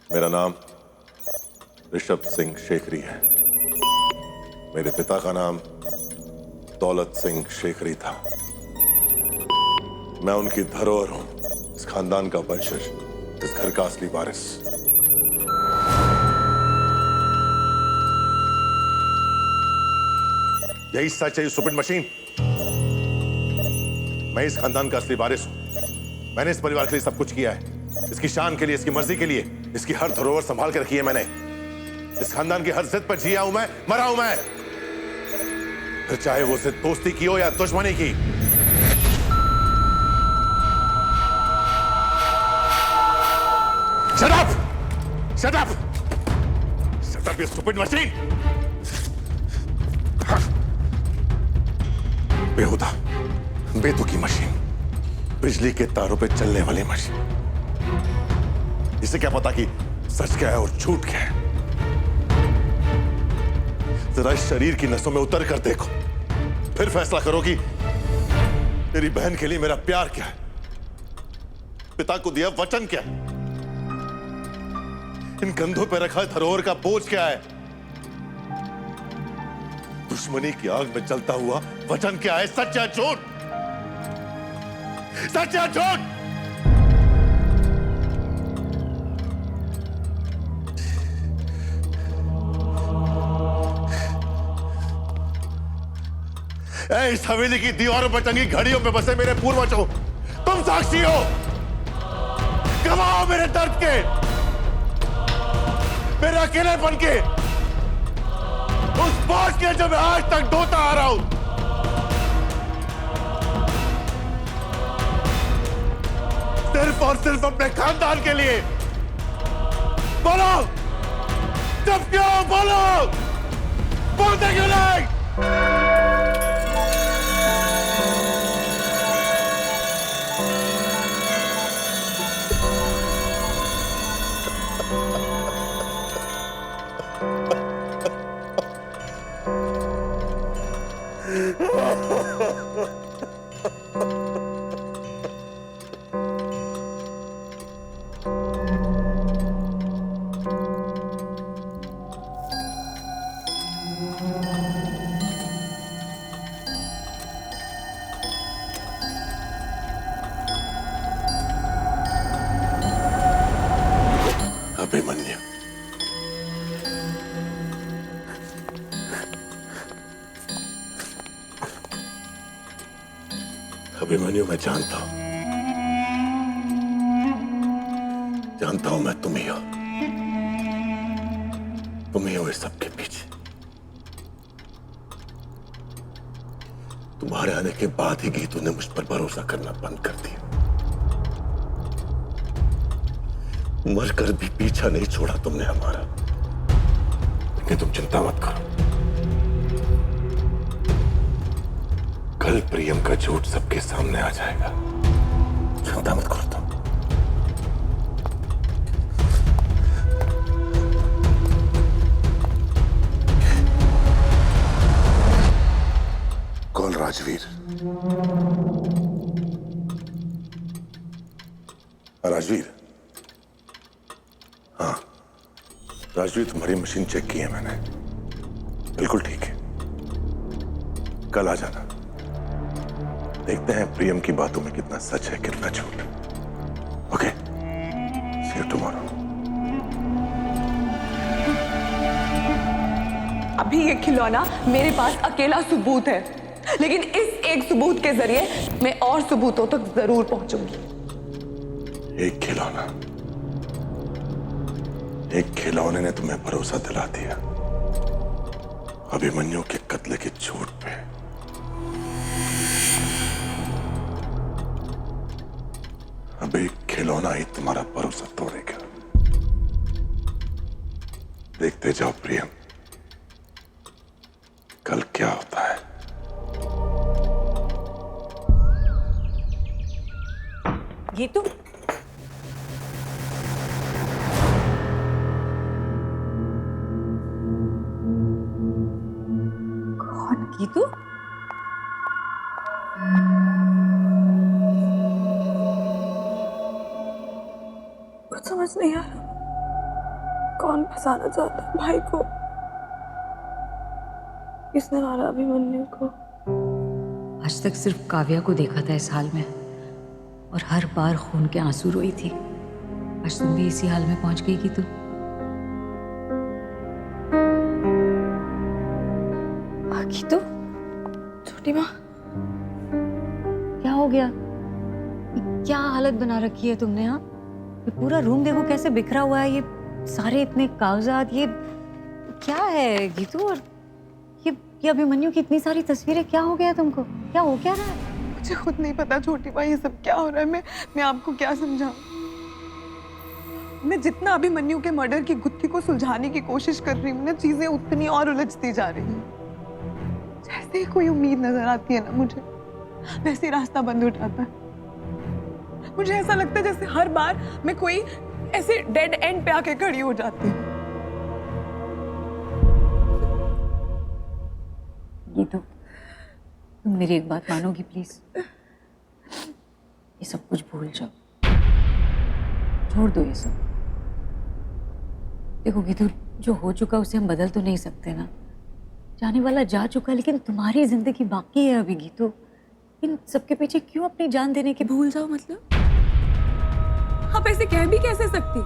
मेरा नाम ऋषभ सिंह शेखरी है। मेरे पिता का नाम दौलत सिंह शेखरी था। मैं उनकी धरोहर हूं, इस खानदान का वंशज, इस घर का असली वारिस। यही सच है, यू स्टूपिड मशीन। मैं इस खानदान का असली वारिस हूं। मैंने इस परिवार के लिए सब कुछ किया है, इसकी शान के लिए, इसकी मर्जी के लिए। इसकी हर धरोहर संभाल के रखी है मैंने। इस खानदान की हर जिद पर जिया हूं मैं, मरा हूं मैं, फिर चाहे वो जिद दोस्ती की हो या दुश्मनी की। Shut up! Shut up! Shut up, you stupid machine! बेहुदा, बेतुकी मशीन, बिजली के तारों पे चलने वाली मशीन। इसे क्या पता कि सच क्या है और झूठ क्या है। जरा इस शरीर की नसों में उतर कर देखो, फिर फैसला करो कि तेरी बहन के लिए मेरा प्यार क्या है, पिता को दिया वचन क्या है, इन कंधों पर रखा धरोहर का बोझ क्या है, दुश्मनी की आग में जलता हुआ वचन क्या है, सच या झूठ, सच या झूठ। इस हवेली की दीवारों पर टंगी घड़ियों पे बसे मेरे पूर्वज हो, तुम साक्षी हो। गवाह मेरे दर्द के, मेरे अकेलेपन के, उस बोझ के जो मैं आज तक ढोता आ रहा हूं। सिर्फ और सिर्फ अपने खानदान के लिए। बोलो, चुप क्यों? बोलो, बोलते क्यों नहीं? अभिमन्यु, अभिमन्यु, मैं जानता हूं मैं तुम ही हो इस सबके पीछे। तुम्हारे आने के बाद ही गीतू ने मुझ पर भरोसा करना बंद कर दिया। मरकर भी पीछा नहीं छोड़ा तुमने हमारा। लेकिन तुम चिंता मत करो, कल प्रियम का झूठ सबके सामने आ जाएगा। चिंता मत करो तुम। कौन? राजवीर? राजवीर? हाँ, राजवीर, तुम्हारी मशीन चेक की है मैंने, बिल्कुल ठीक है। कल आ जाना, देखते हैं प्रियम की बातों में कितना सच है कितना झूठ। Okay, see you tomorrow. अभी ये खिलौना मेरे पास अकेला सबूत है, लेकिन इस एक सबूत के जरिए मैं और सबूतों तक जरूर पहुंचूंगी। एक खिलौना, एक खिलौने ने तुम्हें भरोसा दिला दिया अभिमन्यु के कत्ल के झूठ पे। अब एक खिलौना ही तुम्हारा भरोसा तोड़ेगा। देखते जाओ प्रियम, कल क्या होता है। गीतू, कौन? गीतू? कुछ समझ नहीं आ रहा। कौन फंसाना चाहता है भाई को? किसने मारा अभिमन्यु को? आज तक सिर्फ काव्या को देखा था इस हाल में, और हर बार खून के आंसू रोई थी। आज तुम भी इसी हाल में पहुंच गई गीतू। गीतू, छोटी माँ, क्या हो गया? ये क्या हालत बना रखी है तुमने? हाँ, ये पूरा रूम देखो कैसे बिखरा हुआ है, ये सारे इतने कागजात, ये क्या है गीतू? और ये अभिमन्यु की इतनी सारी तस्वीरें, क्या हो गया तुमको? क्या हो क्या रहा है? मुझे खुद नहीं पता छोटी माँ, ये सब क्या हो रहा है। मैं आपको क्या समझाऊं? मैं जितना अभिमन्यु के मर्डर की गुत्थी को सुलझाने की कोशिश कर रही हूँ ना, चीजें उतनी और उलझती जा रही हैं। जैसे ही कोई उम्मीद नजर आती है ना मुझे, वैसे ही रास्ता बंद हो जाता है। मुझे ऐसा लगता है जैसे हर बार मैं कोई ऐसे डेड एंड पे आके खड़ी हो जाती हूँ। गीतू, तुम मेरी एक बात मानोगी प्लीज? ये सब कुछ भूल जाओ, छोड़ दो ये सब। देखो गीतू, जो हो चुका उसे हम बदल तो नहीं सकते ना। जाने वाला जा चुका, लेकिन तुम्हारी जिंदगी बाकी है अभी गीतू। इन सबके पीछे क्यों अपनी जान देने के? भूल जाओ मतलब? आप ऐसे कह भी कैसे सकती?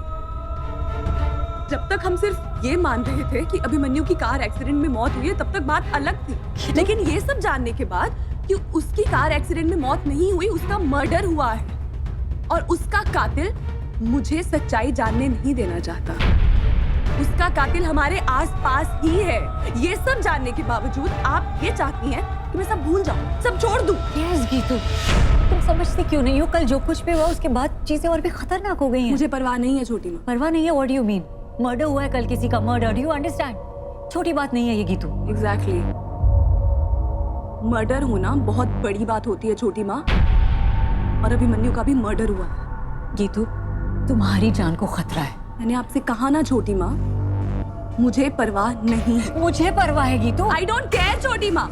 जब तक हम सिर्फ ये मान रहे थे कि अभिमन्यु की कार एक्सीडेंट में मौत हुई है, तब तक बात अलग थी। लेकिन ये सब जानने के बाद कि उसकी कार एक्सीडेंट में मौत नहीं हुई, उसका मर्डर हुआ है, और उसका कातिल मुझे सच्चाई जानने नहीं देना चाहता। उसका कातिल हमारे आसपास ही है। ये सब जानने के बावजूद आप ये चाहती हैं कि मैं सब भूल जाऊं, सब छोड़ दूं। यस गीतू, तुम समझती क्यों नहीं हो? कल जो कुछ भी हुआ उसके बाद चीजें और भी खतरनाक हो गई हैं। मुझे परवाह नहीं है छोटी माँ। परवाह नहीं है? What do you mean? Murder हुआ है कल किसी का, मर्डर, यू अंडरस्टैंड? छोटी बात नहीं है ये गीतू। एग्जैक्टली। मर्डर होना बहुत बड़ी बात होती है छोटी माँ, और अभिमन्यु का भी मर्डर हुआ है। गीतू, तुम्हारी जान को खतरा है। मैंने आपसे कहा ना छोटी माँ, मुझे परवाह नहीं है। मुझे परवाह है गीतू। आई डोंट केयर छोटी माँ।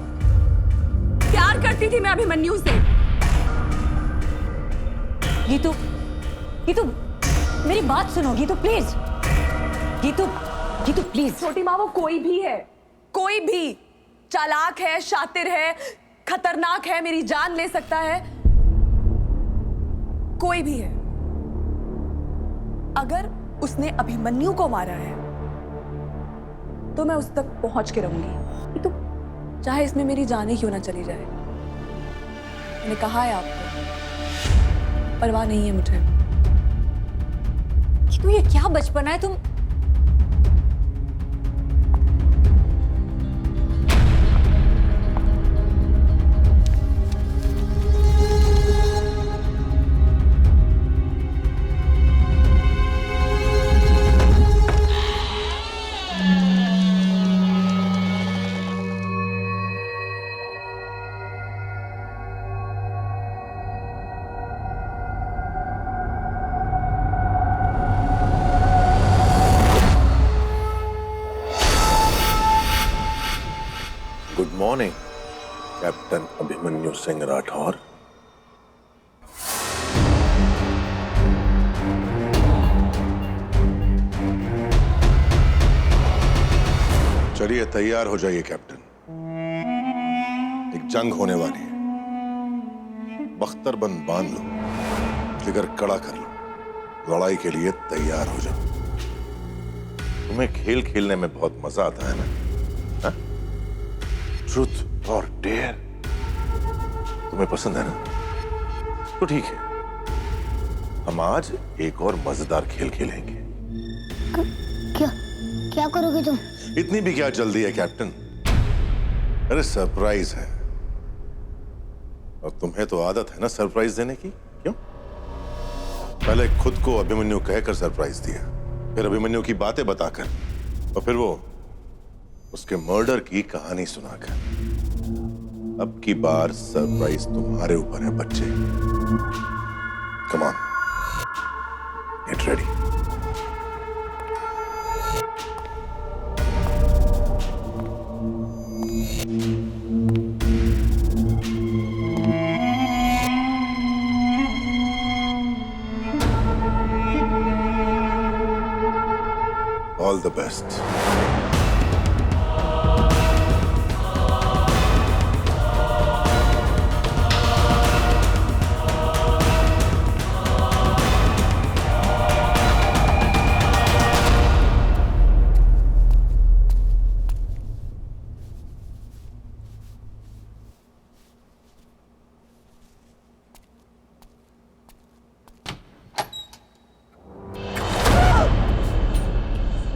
प्यार करती थी मैं अभिमन्यु से। गीतू, गीतू, मेरी बात सुनो गीतू प्लीज। गीतू, गीतू प्लीज। छोटी माँ, वो कोई भी है, कोई भी चालाक है, शातिर है, खतरनाक है, मेरी जान ले सकता है, कोई भी है। अगर उसने अभिमन्यु को मारा है तो मैं उस तक पहुंच के रहूंगी, तो चाहे इसमें मेरी जान ही क्यों ना चली जाए। मैंने कहा है आपको, परवाह नहीं है मुझे। गीतू, ये क्या बचपना है? तुम good morning captain Abhimanyu Singh Rathore. चलिए तैयार हो जाइए कैप्टन, एक जंग होने वाली है। बख्तरबंद बांध लो, जिगर कड़ा कर लो, लड़ाई के लिए तैयार हो जाओ। तुम्हें खेल खेलने में बहुत मजा आता है ना? ट्रुथ और डेयर तुम्हें पसंद है ना? तो ठीक है, हम आज एक और मजेदार खेल खेलेंगे। क्या क्या करोगे तुम? इतनी भी क्या जल्दी है कैप्टन? अरे सरप्राइज है, और तुम्हें तो आदत है ना सरप्राइज देने की। क्यों? पहले खुद को अभिमन्यु कहकर सरप्राइज दिया, फिर अभिमन्यु की बातें बताकर, और फिर वो उसके मर्डर की कहानी सुनाकर। अब की बार सरप्राइज तुम्हारे ऊपर है बच्चे। Come on, get ready. All the best.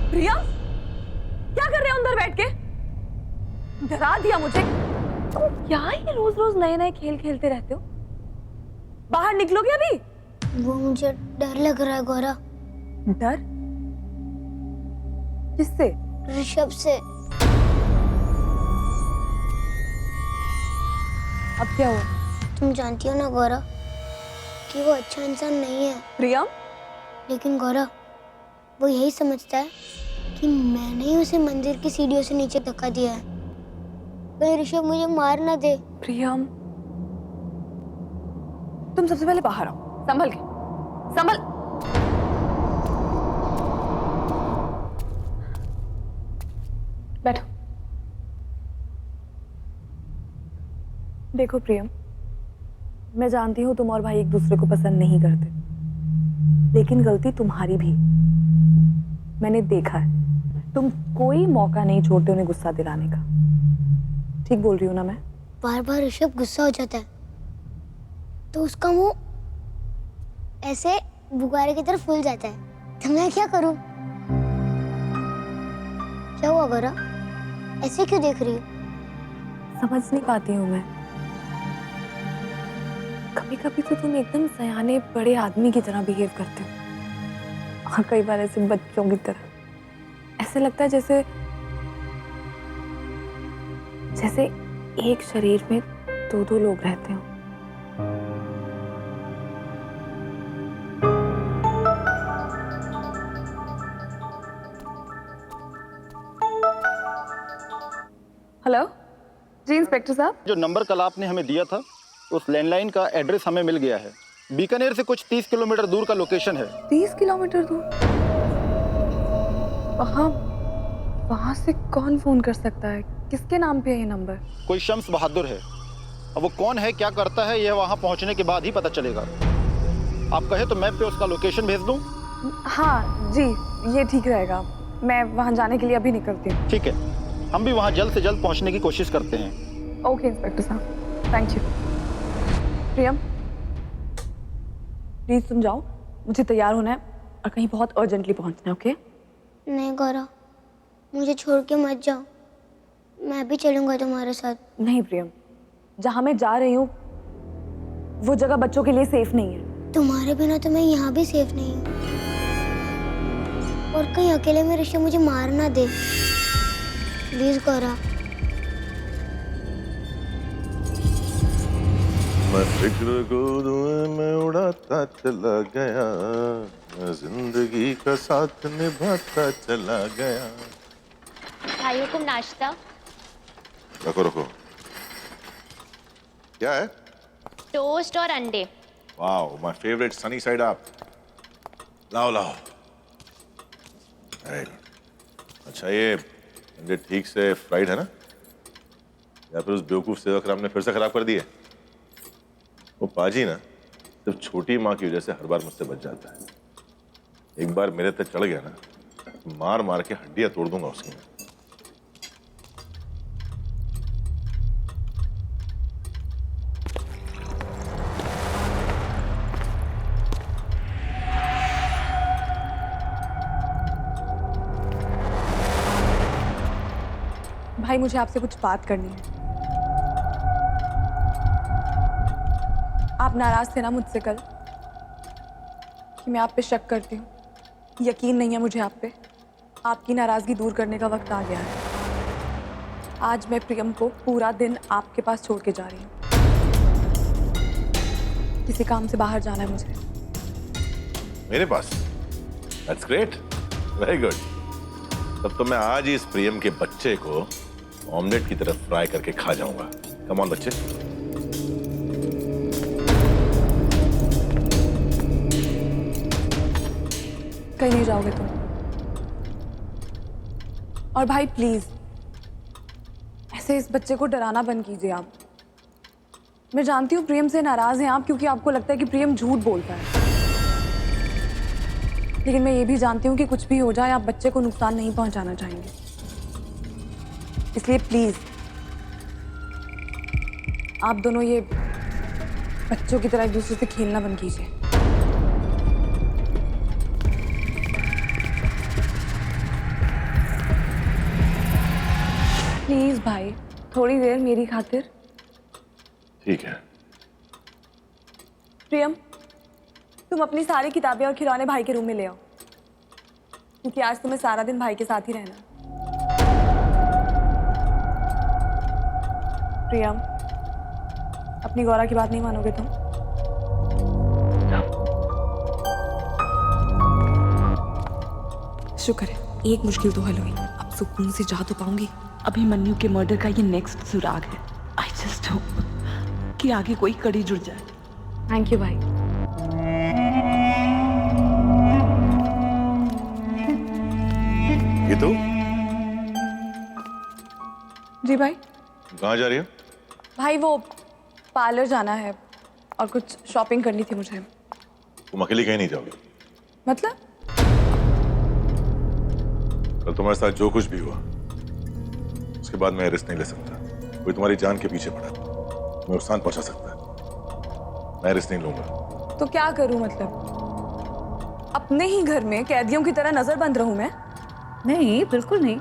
Priyam, क्या कर रहे हो अंदर बैठ के? डरा दिया मुझे। तुम क्या ये रोज रोज नए नए खेल खेलते रहते हो? बाहर निकलोगे अभी? वो मुझे डर लग रहा है गौरा। डर? किससे? ऋषभ से। अब क्या हुआ? तुम जानती हो ना गौरा कि वो अच्छा इंसान नहीं है, प्रियम, लेकिन गौरा वो यही समझता है कि मैंने ही उसे मंदिर की सीढ़ियों से नीचे धक्का दिया है। कहीं ऋषभ मुझे मार ना दे। प्रियम, तुम सबसे पहले बाहर आओ। संभल के, संभल। बैठो। देखो प्रियम, मैं जानती हूँ तुम और भाई एक दूसरे को पसंद नहीं करते, लेकिन गलती तुम्हारी भी। मैंने देखा है, तुम कोई मौका नहीं छोड़ते उन्हें गुस्सा दिलाने का। ठीक बोल रही हूँ ना मैं? बार बार ऋषभ गुस्सा हो जाता है तो उसका मुंह ऐसे बुखारे की तरफ फूल जाता है। तो मैं क्या करूं? क्या हुआ गौरा? ऐसे क्यों देख रही हो? समझ नहीं पाती हूँ मैं। कभी कभी तो तुम एकदम सयाने बड़े आदमी की तरह बिहेव करते हो, और कई बार ऐसे बच्चों की तरह। ऐसे लगता है जैसे जैसे एक शरीर में दो दो लोग रहते हो। हेलो जी इंस्पेक्टर साहब। जो नंबर कल आपने हमें दिया था उस लैंडलाइन का एड्रेस हमें मिल गया है। बीकानेर से कुछ 30 किलोमीटर दूर का लोकेशन है। 30 किलोमीटर दूर? वहाँ से कौन फोन कर सकता है? किसके नाम पे है ये नंबर? कोई शम्स बहादुर है। अब वो कौन है, क्या करता है, यह वहाँ पहुँचने के बाद ही पता चलेगा। आप कहे तो मैप पे उसका लोकेशन भेज दूँ? हाँ जी, ये ठीक रहेगा। मैं वहाँ जाने के लिए अभी निकलती हूँ। ठीक है, हम भी वहाँ जल्द से जल्द पहुँचने की कोशिश करते हैं। ओके इंस्पेक्टर साहब, थैंक यू। प्रियम, प्लीज तुम जाओ, मुझे तैयार होना है और कहीं बहुत अर्जेंटली पहुंचना है। ओके? नहीं गौरा, मुझे छोड़ के मत जाओ। मैं भी चलूंगा तुम्हारे साथ। नहीं प्रियम, जहां मैं जा रही हूँ वो जगह बच्चों के लिए सेफ नहीं है। तुम्हारे बिना तो मैं यहाँ भी सेफ नहीं हूँ। और कहीं अकेले में ऋषभ मुझे मार ना दे। प्लीज गौरा। मैं फिक्र को धुएं में उड़ाता चला गया, मैं जिंदगी का साथ निभाता चला गया। भाइयों को नाश्ता। रखो रखो, क्या है? टोस्ट और अंडे। Wow, my favourite sunny side up. लाओ लाओ। Very good. अच्छा, ये अंडे ठीक से फ्राइड है ना, या फिर उस बेवकूफ सेवक राम ने फिर से खराब कर दिए? वो पाजी ना सिर्फ छोटी माँ की वजह से हर बार मुझसे बच जाता है। एक बार मेरे तक चढ़ गया ना, मार मार के हड्डियां तोड़ दूंगा उसकी। भाई, मुझे आपसे कुछ बात करनी है। आप नाराज थे ना मुझसे कल कि मैं आप पे शक करती हूँ? यकीन नहीं है मुझे आप पे। आपकी नाराजगी दूर करने का वक्त आ गया है। आज मैं प्रियम को पूरा दिन आपके पास छोड़ के जा रही हूँ। किसी काम से बाहर जाना है मुझे। मेरे पास? That's great, very good. तब तो मैं आज ही इस प्रियम के बच्चे को ऑमलेट की तरफ फ्राई करके खा जाऊंगा। कम ऑन बच्चे। कहीं नहीं जाओगे तुम? और भाई प्लीज ऐसे इस बच्चे को डराना बंद कीजिए आप। मैं जानती हूँ प्रियम से नाराज हैं आप क्योंकि आपको लगता है कि प्रियम झूठ बोलता है, लेकिन मैं ये भी जानती हूँ कि कुछ भी हो जाए आप बच्चे को नुकसान नहीं पहुंचाना चाहेंगे, इसलिए प्लीज आप दोनों ये बच्चों की तरह एक दूसरे से खेलना बंद कीजिए। प्लीज भाई थोड़ी देर मेरी खातिर। ठीक है। प्रियम तुम अपनी सारी किताबें और खिलौने भाई के रूम में ले आओ, क्योंकि आज तुम्हें सारा दिन भाई के साथ ही रहना। प्रियम अपनी गौरा की बात नहीं मानोगे तुम? शुक्र है एक मुश्किल तो हल हुई, अब सुकून से जा तो पाऊंगी। अभिमन्यु के मर्डर का ये नेक्स्ट सुराग है। आई जस्ट होप कि आगे कोई कड़ी जुड़ जाए। थैंक यू भाई। ये तो जी भाई। कहाँ जा रही हो? भाई वो पार्लर जाना है और कुछ शॉपिंग करनी थी मुझे। तुम अकेली कहीं नहीं जाओगे? मतलब? कल तुम्हारे साथ जो कुछ भी हुआ उसके बाद मैं रिस्क नहीं ले सकता। कोई तुम्हारी जान के पीछे पड़ा तुम्हें नुकसान पहुंचा सकता है, मैं रिस्क नहीं लूंगा। तो क्या करूं मतलब? अपने ही घर में कैदियों की तरह नजर बंद रहूं मैं? नहीं बिल्कुल नहीं,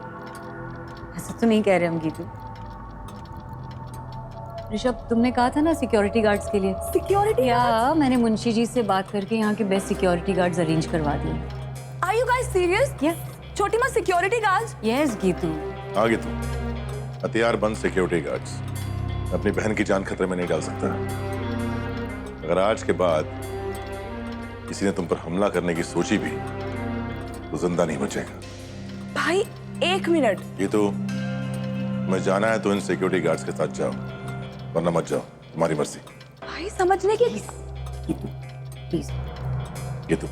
ऐसा तो नहीं कह रहे हम गीतू। ऋषभ तुमने कहा था ना सिक्योरिटी गार्ड्स के लिए। सिक्योरिटी? या मैंने मुंशी जी से बात करके यहाँ के बेस्ट सिक्योरिटी गार्ड्स अरेंज करवा दिए। Are you guys serious? Yes छोटी माँ सिक्योरिटी गार्ड्स? यस गीतू। आगे तुम हथियार बंद सिक्योरिटी गार्ड्स। अपनी बहन की जान खतरे में नहीं डाल सकता। अगर आज के बाद किसी ने तुम पर हमला करने की सोची भी तो जिंदा नहीं बचेगा। भाई एक मिनट। ये तो मैं जाना है तो इन सिक्योरिटी गार्ड्स के साथ जाओ, वरना मत जाओ, तुम्हारी मर्जी। भाई समझने की प्लीज। ये तुम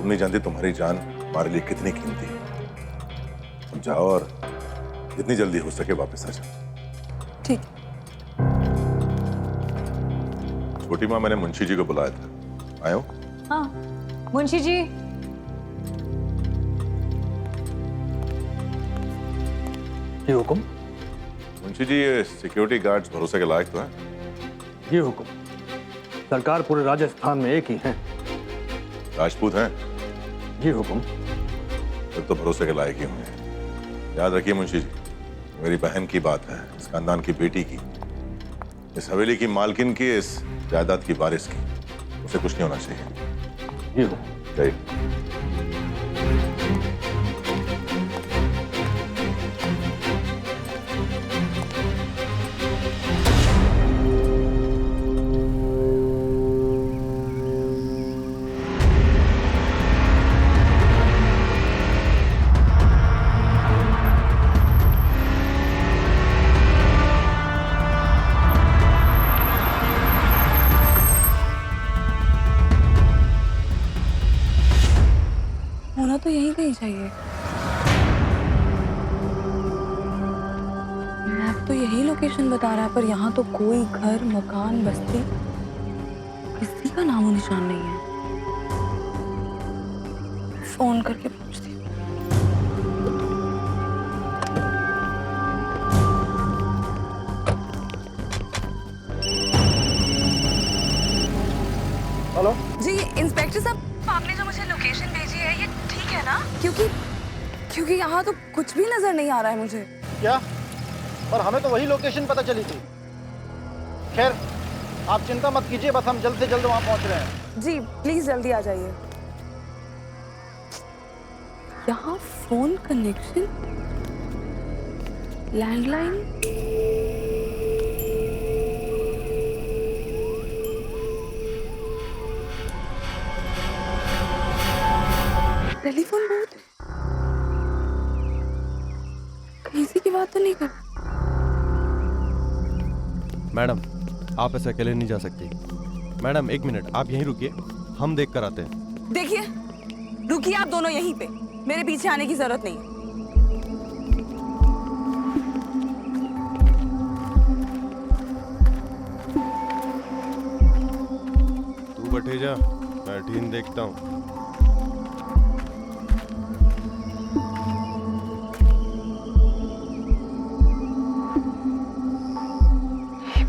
नहीं जानती तुम्हारी जान हमारे लिए कितनी कीमती है। तुम जाओ और जितनी जल्दी हो सके वापस आ जाओ। ठीक। छोटी माँ मैंने मुंशी जी को बुलाया था, आए हो? हाँ मुंशी जी। जी हुकुम। मुंशी जी ये सिक्योरिटी गार्ड्स भरोसे के लायक तो हैं? जी हुकुम। सरकार पूरे राजस्थान में एक ही है। राजपूत हैं? जी हुकुम। फिर तो भरोसे के लायक ही होंगे। याद रखिए मुंशी जी, मेरी बहन की बात है, इस खानदान की बेटी की, इस हवेली की मालकिन की, इस जायदाद की वारिस की। उसे कुछ नहीं होना चाहिए। जी हुकुम। जय। होना तो यहीं कहीं चाहिए। मैप तो यही लोकेशन बता रहा है, पर यहाँ तो कोई घर, मकान, बस्ती, किसी का नामो निशान नहीं है। फोन करके पूछती हूँ। हेलो जी इंस्पेक्टर साहब, आपने जो मुझे लोकेशन भेजी है ये ठीक है ना? क्योंकि यहाँ तो कुछ भी नजर नहीं आ रहा है मुझे। क्या? पर हमें तो वही लोकेशन पता चली थी। खैर आप चिंता मत कीजिए, बस हम जल्द से जल्द वहां पहुंच रहे हैं। जी प्लीज जल्दी आ जाइए। यहाँ phone connection, landline, telephone booth, कहीं से की बात तो नहीं कर। मैडम आप ऐसे अकेले नहीं जा सकती। मैडम एक मिनट, आप यहीं रुकिए, हम देख कर आते हैं। देखिए रुकिए आप दोनों यहीं पे। मेरे पीछे आने की जरूरत नहीं है। तू बैठे जा, मैं टीन देखता हूँ।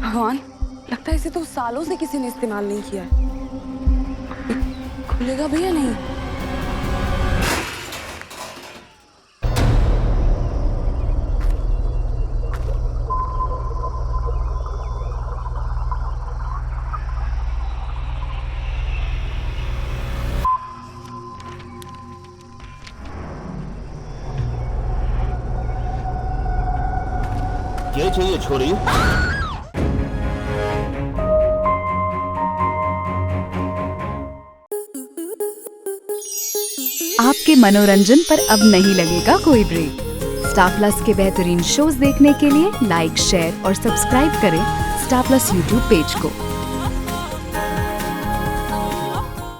भगवान, लगता है इसे तो सालों से किसी ने इस्तेमाल नहीं किया है। खुलेगा भी या नहीं? क्या चाहिए छोरी? आपके मनोरंजन पर अब नहीं लगेगा कोई ब्रेक। स्टार प्लस के बेहतरीन शोज देखने के लिए लाइक, शेयर और सब्सक्राइब करें स्टार प्लस यूट्यूब पेज को।